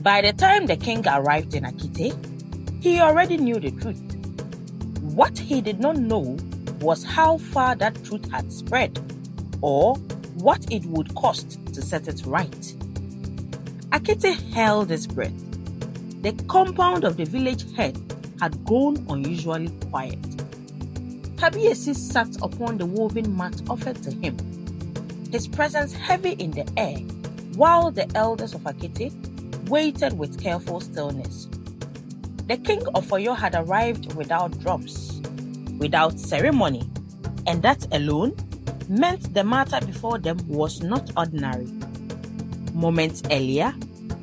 By the time the king arrived in Akite, he already knew the truth. What he did not know was how far that truth had spread, or what it would cost to set it right. Akite held his breath. The compound of the village head had grown unusually quiet. Kabiyesi sat upon the woven mat offered to him, his presence heavy in the air, while the elders of Akite waited with careful stillness. The king of Oyo had arrived without drums, without ceremony, and that alone meant the matter before them was not ordinary. Moments earlier,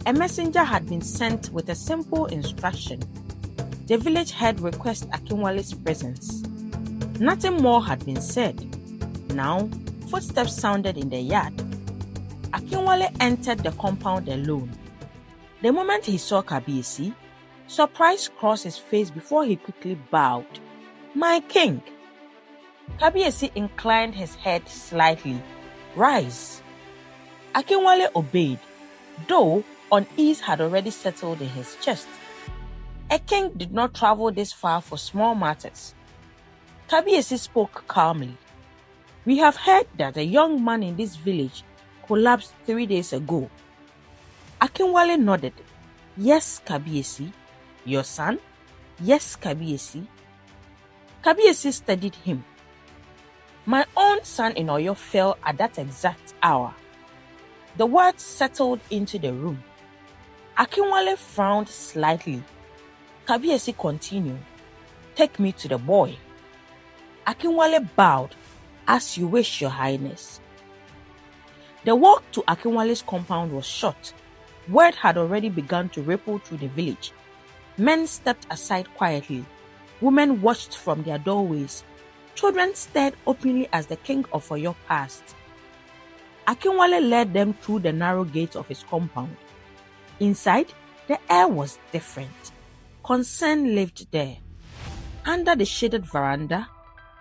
a messenger had been sent with a simple instruction. The village head requests Akinwale's presence. Nothing more had been said. Now, footsteps sounded in the yard. Akinwale entered the compound alone. The moment he saw Kabiyesi, surprise crossed his face before he quickly bowed. "My king!" Kabiyesi inclined his head slightly. "Rise." Akinwale obeyed, though unease had already settled in his chest. A king did not travel this far for small matters. Kabiyesi spoke calmly. "We have heard that a young man in this village collapsed 3 days ago." Akinwale nodded. "Yes, Kabiyesi." "Your son?" "Yes, Kabiyesi." Kabiyesi studied him. "My own son in Oyo fell at that exact hour." The words settled into the room. Akinwale frowned slightly. Kabiyesi continued, "Take me to the boy." Akinwale bowed. "As you wish, Your Highness." The walk to Akinwale's compound was short. Word had already begun to ripple through the village. Men stepped aside quietly. Women watched from their doorways. Children stared openly as the king of Oyo passed. Akinwale led them through the narrow gate of his compound. Inside, the air was different. Concern lived there. Under the shaded veranda,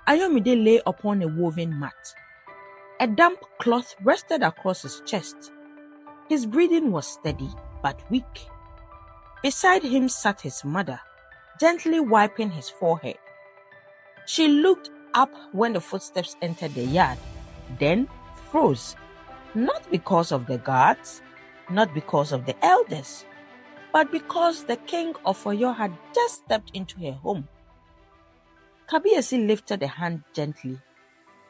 Ayomide lay upon a woven mat. A damp cloth rested across his chest. His breathing was steady but weak. Beside him sat his mother, gently wiping his forehead. She looked up when the footsteps entered the yard, then froze, not because of the guards, not because of the elders, but because the king of Oyo had just stepped into her home. Kabiyesi lifted a hand gently.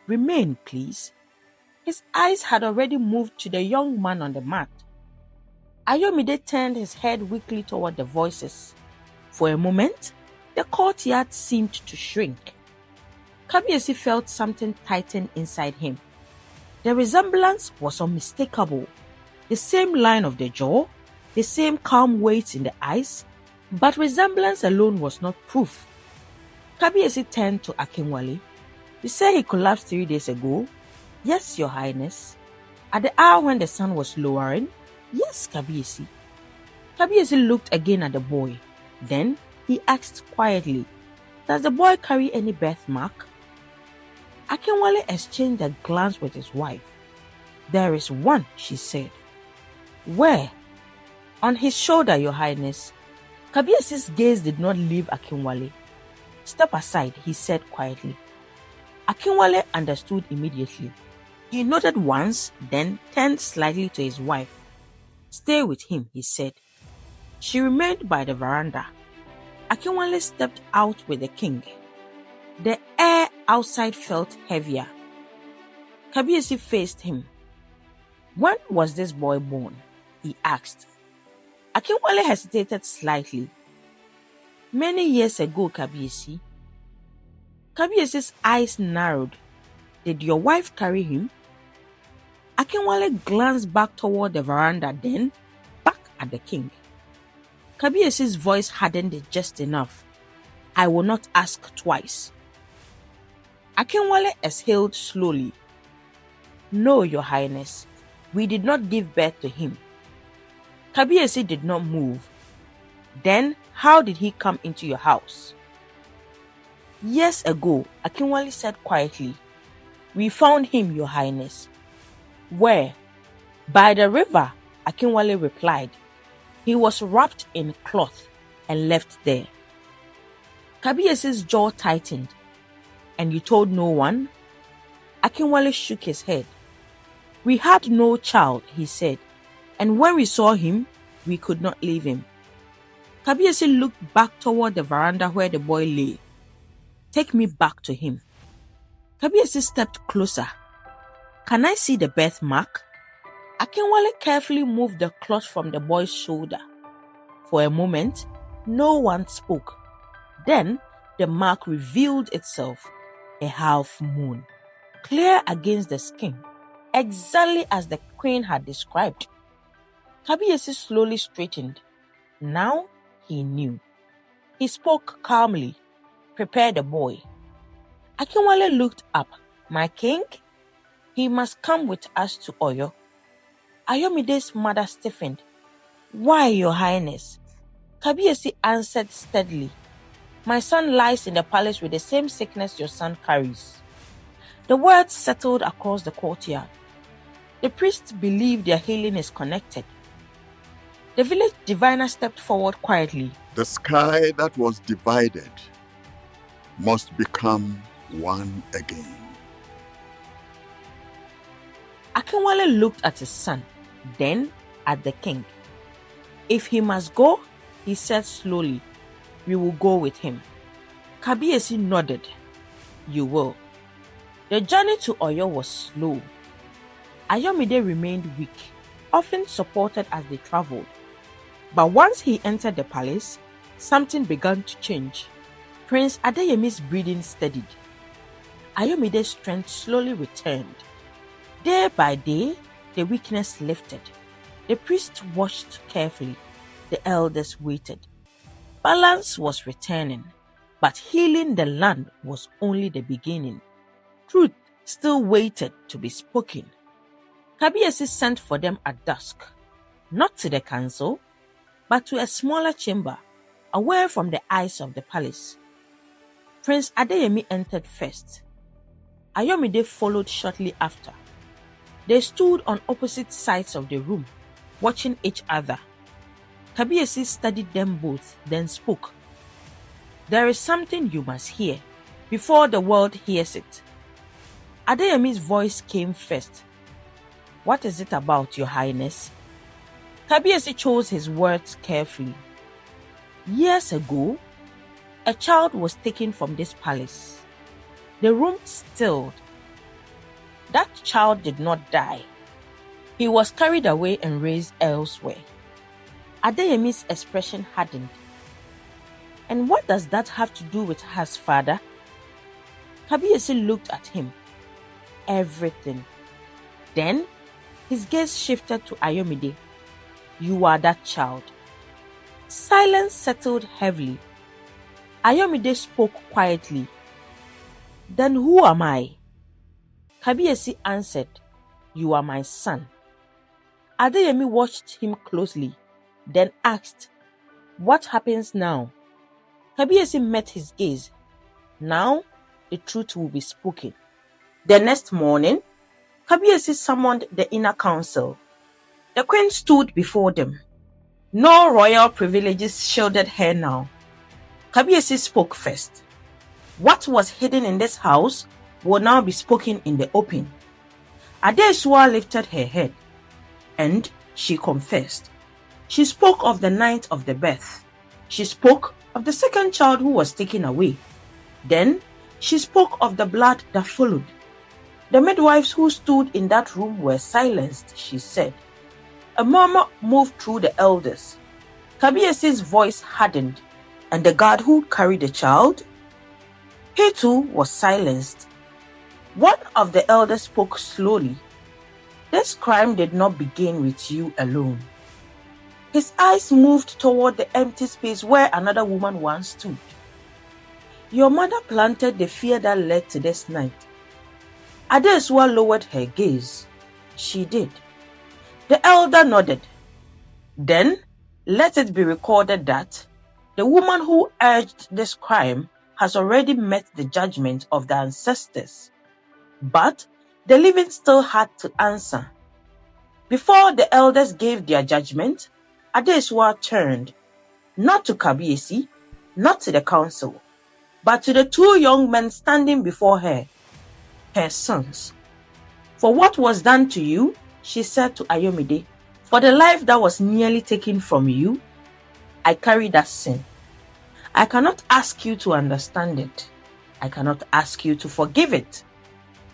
"Remain, please." His eyes had already moved to the young man on the mat. Ayomide turned his head weakly toward the voices. For a moment, the courtyard seemed to shrink. Kabiyesi felt something tighten inside him. The resemblance was unmistakable. The same line of the jaw, the same calm weight in the eyes, but resemblance alone was not proof. Kabiyesi turned to Akinwale. "You say he collapsed 3 days ago?" "Yes, Your Highness." "At the hour when the sun was lowering?" "Yes, Kabiyesi." Kabiyesi looked again at the boy. Then he asked quietly, "Does the boy carry any birthmark?" Akinwale exchanged a glance with his wife. "There is one," she said. "Where?" "On his shoulder, Your Highness." Kabiyesi's gaze did not leave Akinwale. "Step aside," he said quietly. Akinwale understood immediately. He nodded once, then turned slightly to his wife. "Stay with him," he said. She remained by the veranda. Akinwale stepped out with the king. The air outside felt heavier. Kabiyesi faced him. "When was this boy born?" he asked. Akinwale hesitated slightly. "Many years ago, Kabiyesi." Kabiyesi's eyes narrowed. "Did your wife carry him?" Akinwale glanced back toward the veranda, then back at the king. Kabiyesi's voice hardened just enough. "I will not ask twice." Akinwale exhaled slowly. "No, Your Highness, we did not give birth to him." Kabiyesi did not move. "Then how did he come into your house?" "Years ago," Akinwale said quietly. "We found him, Your Highness." "Where?" "By the river," Akinwale replied. He was wrapped in cloth and left there. Kabiesi's jaw tightened. And you told no one? Akinwale shook his head. We had no child, he said, and when we saw him, we could not leave him. Kabiesi looked back toward the veranda where the boy lay. Take me back to him. Kabiesi stepped closer. Can I see the birthmark? Akinwale carefully moved the cloth from the boy's shoulder. For a moment, no one spoke. Then the mark revealed itself, a half moon, clear against the skin, exactly as the queen had described. Kabiesi slowly straightened. Now he knew. He spoke calmly. Prepare the boy. Akinwale looked up. My king? He must come with us to Oyo. Ayomide's mother stiffened. Why, your highness? Kabiesi answered steadily. My son lies in the palace with the same sickness your son carries. The words settled across the courtyard. The priests believe their healing is connected. The village diviner stepped forward quietly. The sky that was divided must become one again. Akinwale looked at his son, then at the king. If he must go, he said slowly, we will go with him. Kabiesi nodded. You will. The journey to Oyo was slow. Ayomide remained weak, often supported as they traveled. But once he entered the palace, something began to change. Prince Adeyemi's breathing steadied. Ayomide's strength slowly returned. Day by day, the weakness lifted. The priests watched carefully. The elders waited. Balance was returning, but healing the land was only the beginning. Truth still waited to be spoken. Kabiesi sent for them at dusk, not to the council, but to a smaller chamber, away from the eyes of the palace. Prince Adeyemi entered first. Ayomide followed shortly after. They stood on opposite sides of the room, watching each other. Kabiesi studied them both, then spoke. There is something you must hear, before the world hears it. Adeyemi's voice came first. What is it about, your highness? Kabiesi chose his words carefully. Years ago, a child was taken from this palace. The room stilled. That child did not die. He was carried away and raised elsewhere. Adeyemi's expression hardened. And what does that have to do with his father? Kabiesi looked at him. Everything. Then, his gaze shifted to Ayomide. You are that child. Silence settled heavily. Ayomide spoke quietly. Then who am I? Kabiesi answered, You are my son. Adeyemi watched him closely, then asked, What happens now? Kabiesi met his gaze. Now, the truth will be spoken. The next morning, Kabiesi summoned the inner council. The queen stood before them. No royal privileges shielded her now. Kabiesi spoke first. What was hidden in this house will now be spoken in the open. Adesua lifted her head, and she confessed. She spoke of the night of the birth. She spoke of the second child who was taken away. Then she spoke of the blood that followed. The midwives who stood in that room were silenced, she said. A murmur moved through the elders. Kabiesi's voice hardened, and the guard who carried the child, he too was silenced. One of the elders spoke slowly. This crime did not begin with you alone. His eyes moved toward the empty space where another woman once stood. Your mother planted the fear that led to this night. Adesua lowered her gaze. She did. The elder nodded. Then, let it be recorded that the woman who urged this crime has already met the judgment of the ancestors. But the living still had to answer. Before the elders gave their judgment, Adesua turned, not to Kabiesi, not to the council, but to the two young men standing before her, her sons. For what was done to you, she said to Ayomide, for the life that was nearly taken from you, I carry that sin. I cannot ask you to understand it. I cannot ask you to forgive it.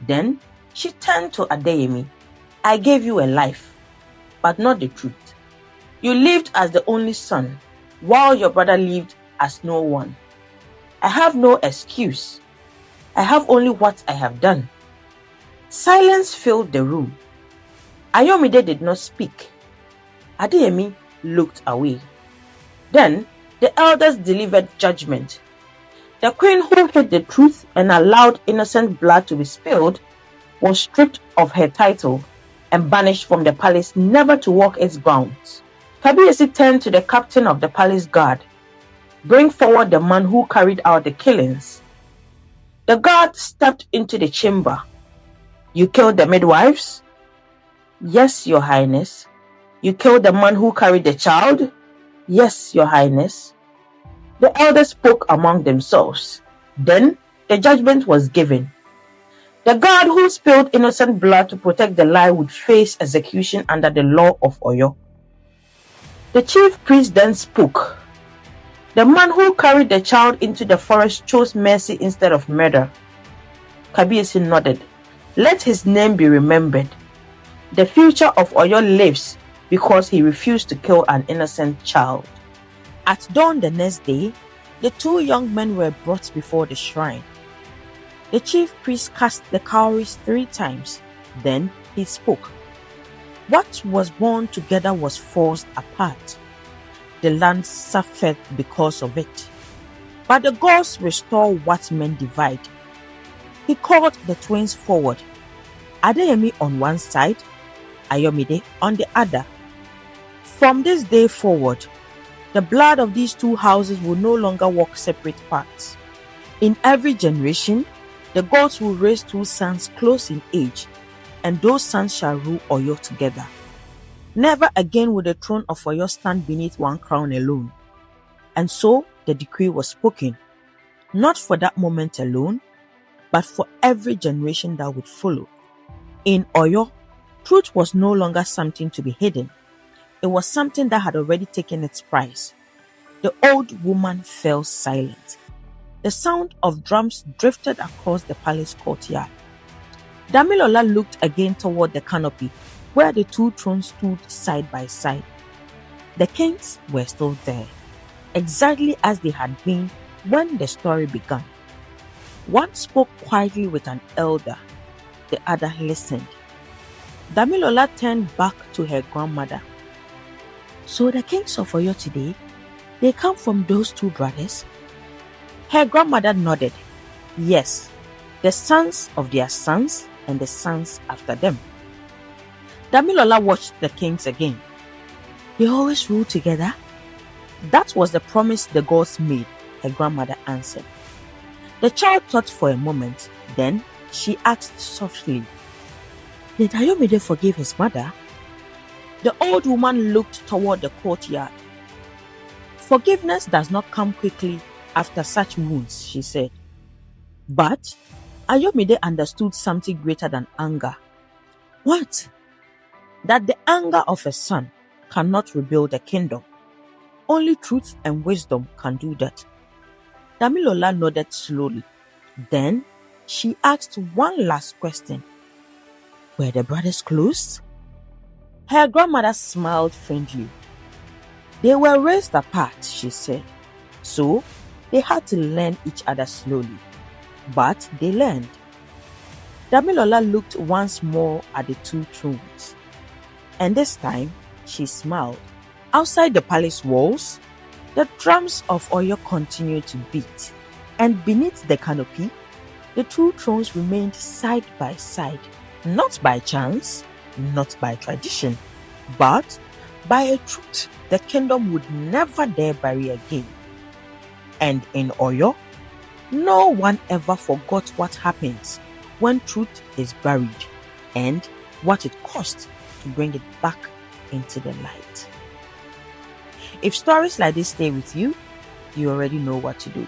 Then she turned to Adeyemi. I gave you a life, but not the truth. You lived as the only son, while your brother lived as no one. I have no excuse. I have only what I have done. Silence filled the room. Ayomide did not speak. Adeyemi looked away. Then the elders delivered judgment. The queen who hid the truth and allowed innocent blood to be spilled was stripped of her title and banished from the palace, never to walk its grounds. Kabiyesi turned to the captain of the palace guard. Bring forward the man who carried out the killings. The guard stepped into the chamber. You killed the midwives? Yes, your highness. You killed the man who carried the child? Yes, your highness. The elders spoke among themselves. Then the judgment was given. The guard who spilled innocent blood to protect the lie would face execution under the law of Oyo. The chief priest then spoke. The man who carried the child into the forest chose mercy instead of murder. Kabiyesi nodded. Let his name be remembered. The future of Oyo lives because he refused to kill an innocent child. At dawn the next day, the two young men were brought before the shrine. The chief priest cast the cowries 3 times. Then he spoke. What was born together was forced apart. The land suffered because of it. But the gods restore what men divide. He called the twins forward. Adeyemi on one side, Ayomide on the other. From this day forward, the blood of these two houses will no longer walk separate paths. In every generation, the gods will raise 2 sons close in age, and those sons shall rule Oyo together. Never again will the throne of Oyo stand beneath one crown alone. And so the decree was spoken, not for that moment alone, but for every generation that would follow. In Oyo, truth was no longer something to be hidden. It was something that had already taken its price. The old woman fell silent. The sound of drums drifted across the palace courtyard. Damilola looked again toward the canopy, where the 2 thrones stood side by side. The kings were still there, exactly as they had been when the story began. One spoke quietly with an elder, the other listened. Damilola turned back to her grandmother. So the kings of Oyo today, they come from those 2 brothers? Her grandmother nodded. Yes, the sons of their sons and the sons after them. Damilola watched the kings again. They always rule together? That was the promise the gods made, her grandmother answered. The child thought for a moment, then she asked softly, did Ayomide forgive his mother? The old woman looked toward the courtyard. Forgiveness does not come quickly after such wounds, she said. But Ayomide understood something greater than anger. What? That the anger of a son cannot rebuild a kingdom. Only truth and wisdom can do that. Damilola nodded slowly. Then she asked one last question. Were the brothers close? Her grandmother smiled faintly. They were raised apart, she said. So they had to learn each other slowly. But they learned. Damilola looked once more at the 2 thrones. And this time, she smiled. Outside the palace walls, the drums of Oyo continued to beat. And beneath the canopy, the 2 thrones remained side by side. Not by chance, not by tradition, but by a truth the kingdom would never dare bury again. And in Oyo, no one ever forgot what happens when truth is buried and what it cost to bring it back into the light. If stories like this stay with you, you already know what to do.